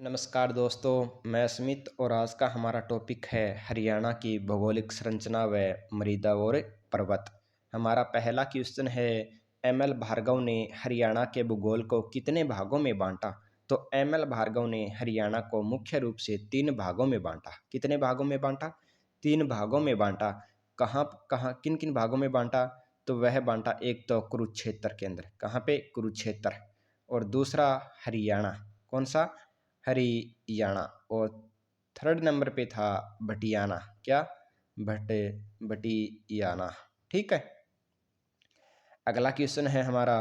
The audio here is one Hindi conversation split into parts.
नमस्कार दोस्तों, मैं स्मित और आज का हमारा टॉपिक है हरियाणा की भौगोलिक संरचना व मृदा और पर्वत। हमारा पहला क्वेश्चन है, एम एल भार्गव ने हरियाणा के भूगोल को कितने भागों में बांटा? तो एम एल भार्गव ने हरियाणा को मुख्य रूप से तीन भागों में बांटा। कितने भागों में बांटा? तीन भागों में बांटा। कहाँ कहाँ किन किन भागों में बांटा? तो वह बांटा, एक तो कुरुक्षेत्र के अंदर। कहाँ पे? कुरुक्षेत्र। और दूसरा हरियाणा। कौन सा? हरियाणा। और थर्ड नंबर पे था भटियाना। क्या? भट भटियाना। ठीक है। अगला क्वेश्चन है हमारा,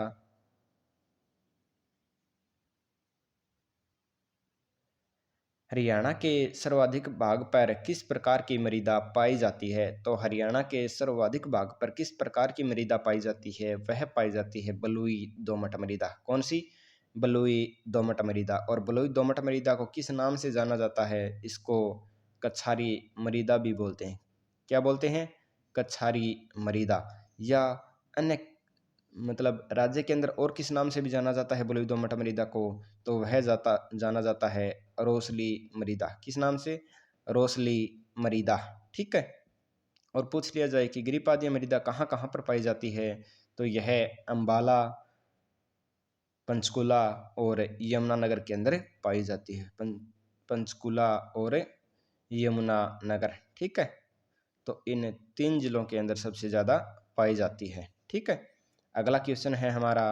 हरियाणा के सर्वाधिक भाग पर किस प्रकार की मृदा पाई जाती है? तो हरियाणा के सर्वाधिक भाग पर किस प्रकार की मृदा पाई जाती है? वह पाई जाती है बलुई दोमट मृदा। कौन सी? बलुई दोमट मृदा। और बलुई दोमट मृदा को किस नाम से जाना जाता है? इसको कछारी मृदा भी बोलते हैं। क्या बोलते हैं? कछारी मृदा। या अन्य मतलब राज्य के अंदर और किस नाम से भी जाना जाता है बलुई दोमट मृदा को? तो वह जाना जाता है रोसली मृदा। किस नाम से? रोसली मृदा। ठीक है। और पूछ लिया जाए कि गिरिपादीय मृदा कहाँ कहाँ पर पाई जाती है? तो यह अंबाला, पंचकुला और यमुनानगर के अंदर पाई जाती है। पंचकुला और यमुनानगर। ठीक है। तो इन तीन जिलों के अंदर सबसे ज़्यादा पाई जाती है। ठीक है। अगला क्वेश्चन है हमारा,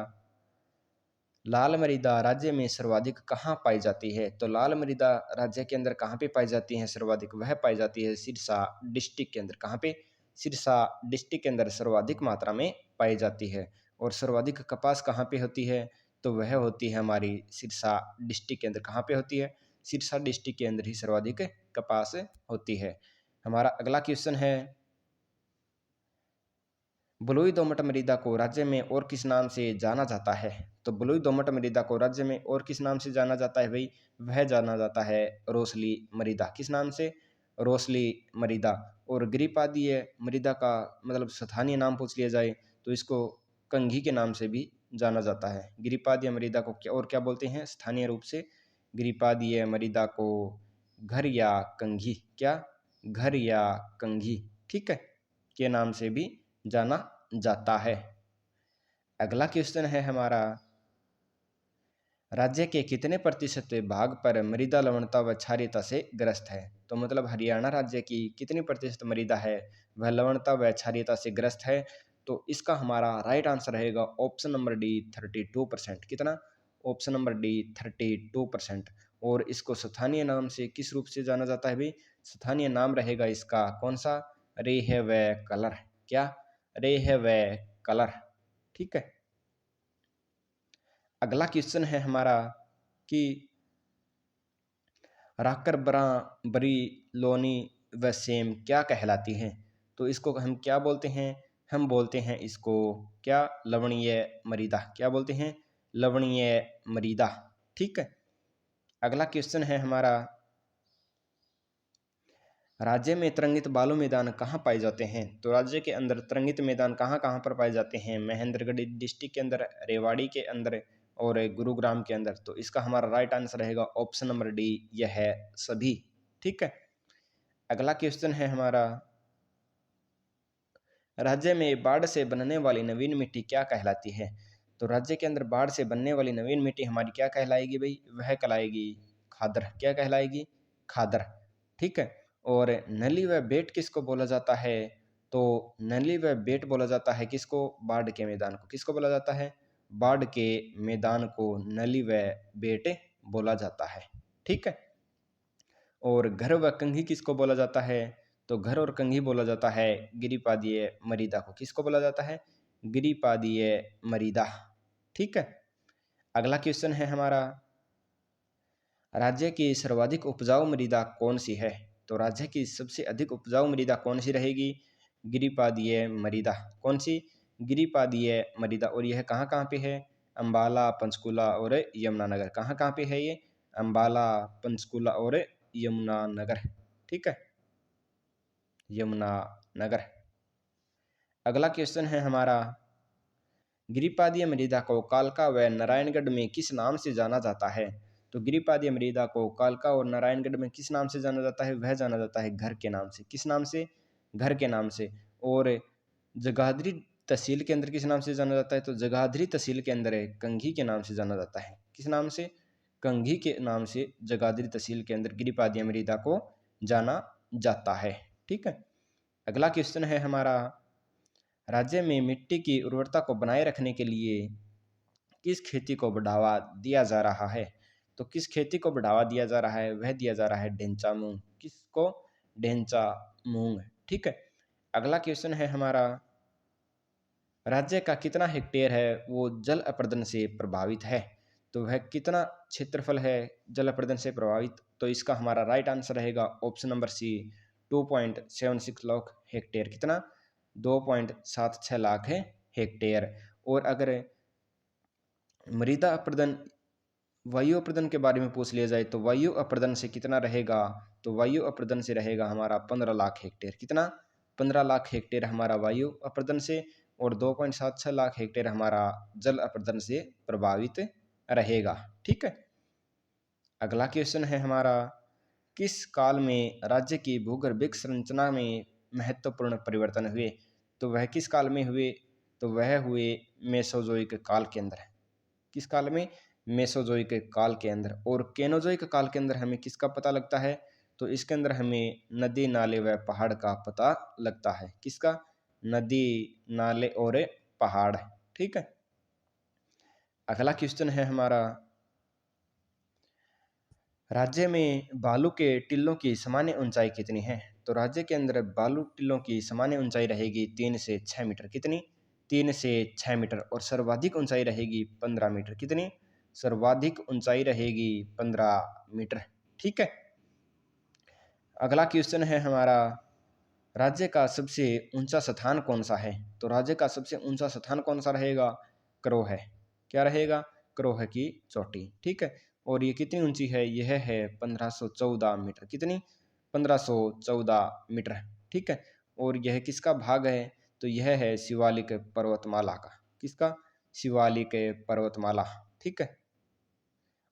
लाल मृदा राज्य में सर्वाधिक कहाँ पाई जाती है? तो लाल मृदा राज्य के अंदर कहाँ पे पाई जाती है सर्वाधिक? वह पाई जाती है सिरसा डिस्ट्रिक्ट के अंदर। कहाँ पे? सिरसा डिस्ट्रिक्ट के अंदर सर्वाधिक मात्रा में पाई जाती है। और सर्वाधिक कपास कहाँ पे होती है? तो वह होती है हमारी सिरसा डिस्ट्रिक्ट के अंदर। कहाँ पे होती है? सिरसा डिस्ट्रिक्ट के अंदर ही सर्वाधिक कपास होती है। हमारा अगला क्वेश्चन है, बलुई दोमट मृदा को राज्य में और किस नाम से जाना जाता है? तो बलुई दोमट मृदा को राज्य में और किस नाम से जाना जाता है भाई? वह जाना जाता है रोसली मृदा। किस नाम से? रोसली मृदा। और गिरिपादीय मृदा का मतलब स्थानीय नाम पूछ लिया जाए तो इसको कंघी के नाम से भी जाना जाता है। गिरिपादीय मृदा को क्या और क्या बोलते हैं स्थानीय रूप से? गिरिपादीय मृदा को घर या कंघी। क्या? घर या कंघी। ठीक है, के नाम से भी जाना जाता है। अगला क्वेश्चन है हमारा, राज्य के कितने प्रतिशत भाग पर मृदा लवणता व क्षारीयता से ग्रस्त है? तो मतलब हरियाणा राज्य की कितनी प्रतिशत मृदा है वह लवणता व क्षारीयता से ग्रस्त है? तो इसका हमारा राइट आंसर रहेगा ऑप्शन नंबर डी 32%। कितना? Option number D 32%। और इसको स्थानीय नाम से किस रूप से जाना जाता है भाई? स्थानीय नाम रहेगा इसका कौन सा? रेह व कलर। क्या? रेह व कलर। ठीक है। अगला क्वेश्चन है हमारा कि राकर, बरा, बरी, लोनी व सेम क्या कहलाती हैं? तो इसको हम क्या बोलते हैं? हम बोलते हैं इसको क्या? लवणीय मृदा। क्या बोलते हैं? लवणीय मृदा। ठीक है। अगला क्वेश्चन है हमारा, राज्य में तरंगित बालू मैदान कहाँ पाए जाते हैं? तो राज्य के अंदर तरंगित मैदान कहाँ कहाँ पर पाए जाते हैं? महेंद्रगढ़ डिस्ट्रिक्ट के अंदर, रेवाड़ी के अंदर और गुरुग्राम के अंदर। तो इसका हमारा राइट आंसर रहेगा ऑप्शन नंबर डी, यह है सभी। ठीक है। अगला क्वेश्चन है हमारा, राज्य में बाढ़ से बनने वाली नवीन मिट्टी क्या कहलाती है? तो राज्य के अंदर बाढ़ से बनने वाली नवीन मिट्टी हमारी क्या कहलाएगी भाई? वह कहलाएगी खादर। क्या कहलाएगी? खादर। ठीक है। और नली व बेट किसको बोला जाता है? तो नली व बेट बोला जाता है किसको? बाढ़ के मैदान को। किसको बोला जाता है? बाढ़ के मैदान को नली व बेट बोला जाता है। ठीक है। और घर व कंघी किसको बोला जाता है? तो घर और कंघी बोला जाता है गिरिपादीय मृदा को। किसको बोला जाता है? गिरिपादीय मृदा। ठीक है। अगला क्वेश्चन है हमारा, राज्य की सर्वाधिक उपजाऊ मृदा कौन सी है? तो राज्य की सबसे अधिक उपजाऊ मृदा कौन सी रहेगी? गिरिपादीय मृदा। कौन सी? गिरिपादीय मृदा। और यह कहाँ कहाँ पे है? अंबाला, पंचकुला और यमुनानगर। कहाँ कहाँ पे है ये? अंबाला, पंचकुला और यमुनानगर। ठीक है, यमुनानगर। अगला क्वेश्चन है हमारा, गिरिपादीय मृदा को कालका व नारायणगढ़ में किस नाम से जाना जाता है? तो गिरिपादीय मृदा को कालका और नारायणगढ़ में किस नाम से जाना जाता है? वह जाना जाता है घर के नाम से। किस नाम से? घर के नाम से। और जगाधरी तहसील के अंदर किस नाम से जाना जाता है? तो जगाधरी तहसील के अंदर कंघी के नाम से जाना जाता है। किस नाम से? कंघी के नाम से जगाधरी तहसील के अंदर गिरिपादीय मृदा को जाना जाता है। ठीक है। अगला क्वेश्चन है हमारा, राज्य में मिट्टी की उर्वरता को बनाए रखने के लिए किस खेती को बढ़ावा दिया जा रहा है? तो किस खेती को बढ़ावा दिया जा रहा है? वह दिया जा रहा है ढेंचा मूंग। किसको? ढेंचा मूंग। ठीक है। अगला क्वेश्चन है हमारा, राज्य का कितना हेक्टेयर है वो जल अपर्दन से प्रभावित है? तो वह कितना क्षेत्रफल है जल अपर्दन से प्रभावित? तो इसका हमारा राइट आंसर रहेगा option number C, 2.76 lakh hectare. कितना? 2.76 लाख है हेक्टेयर। और अगर मृदा अपर्दन, वायु अपर्दन के बारे में पूछ लिया जाए तो वायु अपर्दन से कितना रहेगा? तो वायु अपर्दन से रहेगा हमारा 15 लाख हेक्टेयर। कितना? 15 लाख हेक्टेयर हमारा वायु अपर्दन से, और 2.76 लाख हेक्टेयर हमारा जल अपर्दन से प्रभावित रहेगा। ठीक है। अगला क्वेश्चन है हमारा, किस काल में राज्य की भूगर्भिक संरचना में महत्वपूर्ण परिवर्तन हुए? तो वह किस काल में हुए? तो वह हुए मेसोजोइक काल के अंदर। किस काल में? मेसोजोइक काल के अंदर। और केनोजोइक काल के अंदर हमें किसका पता लगता है? तो इसके अंदर हमें नदी, नाले व पहाड़ का पता लगता है। किसका? नदी, नाले और पहाड़। ठीक है। अगला क्वेश्चन है हमारा, राज्य में बालू के टिल्लों की सामान्य ऊंचाई कितनी है? तो राज्य के अंदर बालू टिल्लों की सामान्य ऊंचाई रहेगी 3 से 6 मीटर। कितनी? 3 से 6 मीटर। और सर्वाधिक ऊंचाई रहेगी 15 मीटर। कितनी? सर्वाधिक ऊंचाई रहेगी 15 मीटर। ठीक है। अगला क्वेश्चन है हमारा, राज्य का सबसे ऊंचा स्थान कौन सा है? तो राज्य का सबसे ऊंचा स्थान कौन सा रहेगा? क्रोह है। क्या रहेगा? क्रोह की चोटी। ठीक है। और ये कितनी ऊंची है? यह है 1514 मीटर। कितनी? 1514 मीटर। ठीक है। और यह किसका भाग है? तो यह है शिवालिक पर्वतमाला का। किसका? शिवालिक पर्वतमाला। ठीक है।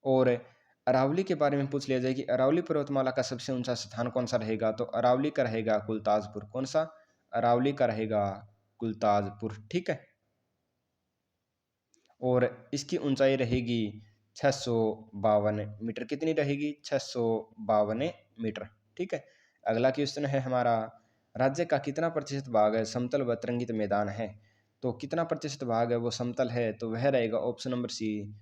और अरावली के बारे में पूछ लिया जाए कि अरावली पर्वतमाला का सबसे ऊंचा स्थान कौन सा रहेगा? तो अरावली का रहेगा कुलताजपुर। कौन सा? अरावली का रहेगा कुलताजपुर। ठीक है। और इसकी ऊंचाई रहेगी 652 मीटर। कितनी रहेगी? 652 मीटर। ठीक है। अगला क्वेश्चन है हमारा, राज्य का कितना प्रतिशत भाग है समतल व तरंगित मैदान है? तो कितना प्रतिशत भाग है वो समतल है? तो वह रहेगा ऑप्शन नंबर सी,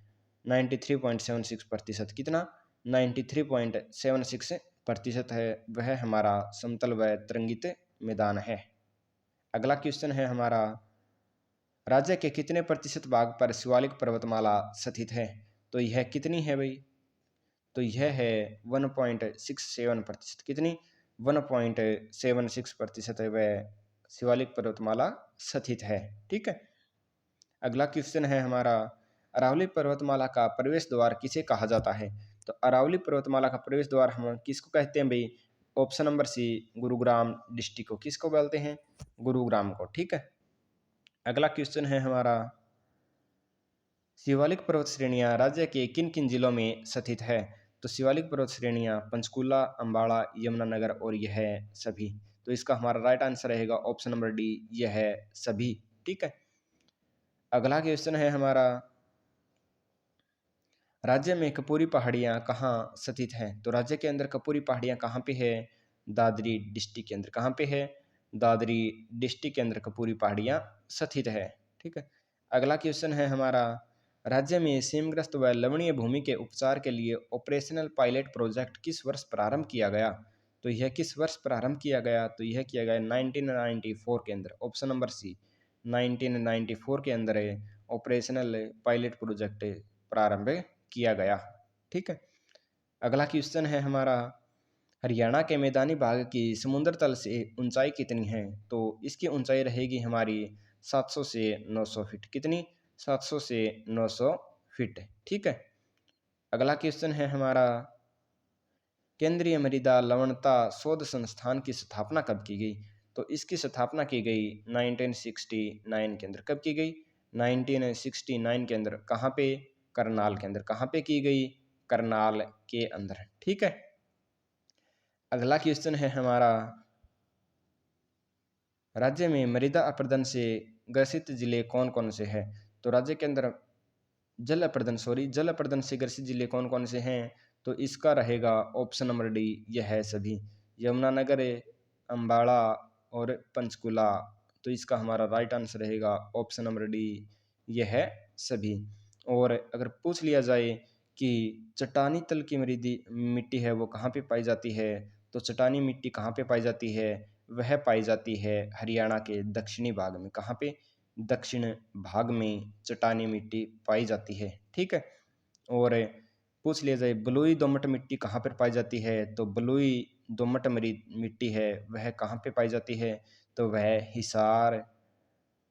93.76%। कितना? 93.76% है वह हमारा समतल व तरंगित मैदान है। अगला क्वेश्चन है हमारा, राज्य के कितने प्रतिशत भाग पर शिवालिक पर्वतमाला स्थित है? तो यह कितनी है भाई? तो यह है 1.67%। कितनी? 1.76% है वह शिवालिक पर्वतमाला स्थित है। ठीक है। अगला क्वेश्चन है हमारा, अरावली पर्वतमाला का प्रवेश द्वार किसे कहा जाता है? तो अरावली पर्वतमाला का प्रवेश द्वार हम किसको कहते हैं भाई? Option number C, Gurugram district को। किसको बोलते हैं? गुरुग्राम को। ठीक है। अगला क्वेश्चन है हमारा, शिवालिक पर्वत श्रेणियां राज्य के किन किन जिलों में स्थित है? तो शिवालिक पर्वत श्रेणियां पंचकुला, अम्बाड़ा, यमुनानगर और यह सभी। तो इसका हमारा राइट आंसर रहेगा ऑप्शन नंबर डी, यह सभी। ठीक है। अगला क्वेश्चन है हमारा, राज्य में कपूरी पहाड़ियाँ कहाँ स्थित हैं? तो राज्य के अंदर कपूरी पहाड़ियाँ कहाँ पे है? दादरी डिस्ट्रिक्ट के अंदर। कहाँ पे है? दादरी डिस्ट्रिक्ट के अंदर कपूरी पहाड़ियाँ स्थित है। ठीक है। अगला क्वेश्चन है हमारा, राज्य में सीमग्रस्त व लवणीय भूमि के उपचार के लिए ऑपरेशनल पायलट प्रोजेक्ट किस वर्ष प्रारंभ किया गया? तो यह किस वर्ष प्रारंभ किया गया? तो यह किया गया 1994 के अंदर। ऑप्शन नंबर सी, 1994 के अंदर ऑपरेशनल पायलट प्रोजेक्ट प्रारंभ किया गया। ठीक है। अगला क्वेश्चन है हमारा, हरियाणा के मैदानी भाग की समुद्र तल से ऊंचाई कितनी है? तो इसकी ऊंचाई रहेगी हमारी 700 से 900 फीट। कितनी? 700 से 900 फीट। ठीक है। अगला क्वेश्चन है हमारा, केंद्रीय मृदा लवणता शोध संस्थान की स्थापना कब की गई? तो इसकी स्थापना की गई 1969 के अंदर। कब की गई? 1969 के अंदर। कहाँ पे? करनाल के अंदर। कहाँ पे की गई? करनाल के अंदर। ठीक है। अगला क्वेश्चन है हमारा, राज्य में मृदा अपरदन से ग्रसित जिले कौन कौन से हैं? तो राज्य के अंदर जल अपरदन से ग्रसित जिले कौन कौन से हैं? तो इसका रहेगा ऑप्शन नंबर डी, यह है सभी, यमुनानगर, अम्बाड़ा और पंचकुला। तो इसका हमारा राइट आंसर रहेगा ऑप्शन नंबर डी, यह है सभी। और अगर पूछ लिया जाए कि चट्टानी तल की मिट्टी है वो कहाँ पे पाई जाती है, तो चट्टानी मिट्टी कहाँ पे पाई जाती है? वह पाई जाती है हरियाणा के दक्षिणी भाग में। कहाँ पे? दक्षिण भाग में चट्टानी मिट्टी पाई जाती है। ठीक है। और पूछ लिया जाए बलुई दोमट मिट्टी कहाँ पर पाई जाती है, तो बलुई दोमट मिट्टी है वह कहाँ पे पाई जाती है? तो वह हिसार,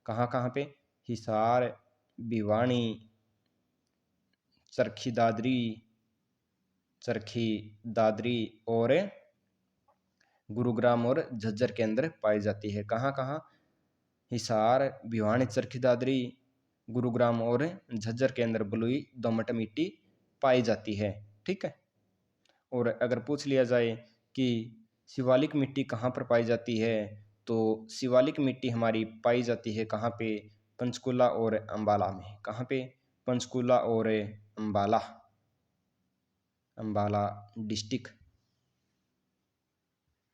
कहाँ कहाँ पे? हिसार, भिवानी, चरखी दादरी और गुरुग्राम और झज्जर के अंदर पाई जाती है। कहाँ कहाँ? हिसार, भिवानी, चरखी दादरी, गुरुग्राम और झज्जर के अंदर बलुई दोमट मिट्टी पाई जाती है। ठीक है। और अगर पूछ लिया जाए कि शिवालिक मिट्टी कहाँ पर पाई जाती है, तो शिवालिक मिट्टी हमारी पाई जाती है कहाँ पे? पंचकुला और अम्बाला में। कहाँ पे? पंचकुला और अम्बाला, अम्बाला डिस्ट्रिक्ट